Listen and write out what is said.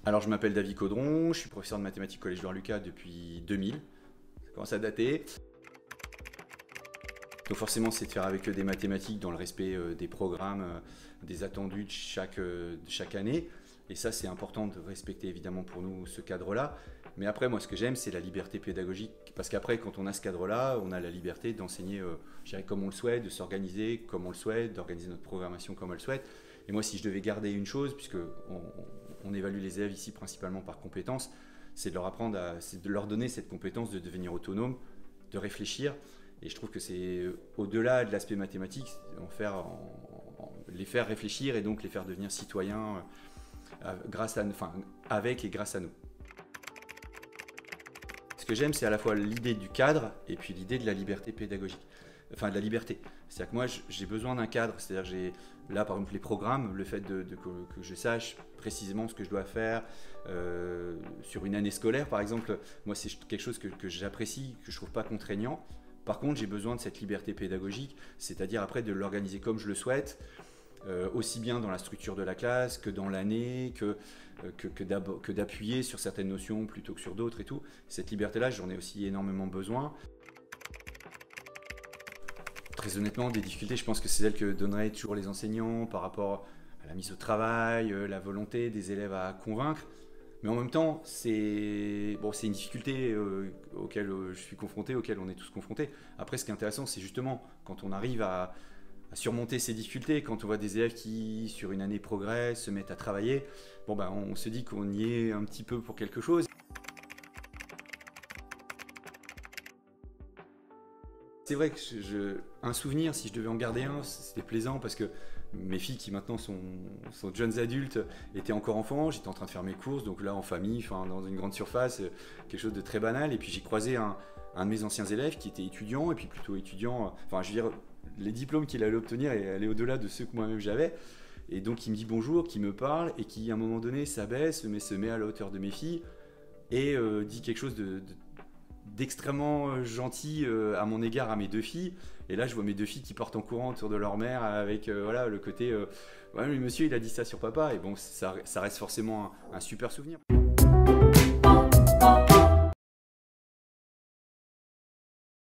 Alors, je m'appelle David Caudron, je suis professeur de mathématiques au Collège Loire-Lucas depuis 2000. Ça commence à dater. Donc forcément, c'est de faire avec eux des mathématiques dans le respect des programmes, des attendus de chaque année. Et ça, c'est important de respecter évidemment pour nous ce cadre-là. Mais après, moi, ce que j'aime, c'est la liberté pédagogique. Parce qu'après, quand on a ce cadre-là, on a la liberté d'enseigner je dirais, comme on le souhaite, de s'organiser comme on le souhaite, d'organiser notre programmation comme on le souhaite. Et moi, si je devais garder une chose, puisque on évalue les élèves ici principalement par compétences, c'est de leur apprendre, c'est de leur donner cette compétence de devenir autonome, de réfléchir. Et je trouve que c'est au-delà de l'aspect mathématique, les faire réfléchir et donc les faire devenir citoyens avec et grâce à nous. Ce que j'aime, c'est à la fois l'idée du cadre et puis l'idée de la liberté pédagogique. Enfin, de la liberté. C'est-à-dire que moi, j'ai besoin d'un cadre. C'est-à-dire que là, par exemple, les programmes, le fait que je sache précisément ce que je dois faire sur une année scolaire, par exemple, moi, c'est quelque chose que j'apprécie, que je trouve pas contraignant. Par contre, j'ai besoin de cette liberté pédagogique, c'est-à-dire après de l'organiser comme je le souhaite, aussi bien dans la structure de la classe que dans l'année, que d'appuyer sur certaines notions plutôt que sur d'autres et tout. Cette liberté-là, j'en ai aussi énormément besoin. Très honnêtement, des difficultés, je pense que c'est celles que donneraient toujours les enseignants par rapport à la mise au travail, la volonté des élèves à convaincre. Mais en même temps, c'est une difficulté auquel je suis confronté, auquel on est tous confrontés. Après, ce qui est intéressant, c'est justement quand on arrive à surmonter ces difficultés, quand on voit des élèves qui, sur une année, progressent, se mettent à travailler, on se dit qu'on y est un petit peu pour quelque chose. C'est vrai que un souvenir, si je devais en garder un, c'était plaisant parce que mes filles qui maintenant sont jeunes adultes étaient encore enfants, j'étais en train de faire mes courses, donc là en famille, dans une grande surface, quelque chose de très banal. Et puis j'ai croisé un de mes anciens élèves qui était étudiant, et puis plutôt étudiant, je veux dire, les diplômes qu'il allait obtenir allaient au-delà de ceux que moi-même j'avais. Et donc il me dit bonjour, qui me parle, et qui à un moment donné s'abaisse, mais se met à la hauteur de mes filles, et dit quelque chose d'extrêmement gentil à mon égard, à mes deux filles. Et là je vois mes deux filles qui partent en courant autour de leur mère avec le côté ouais, mais monsieur il a dit ça sur papa, et bon ça reste forcément un super souvenir.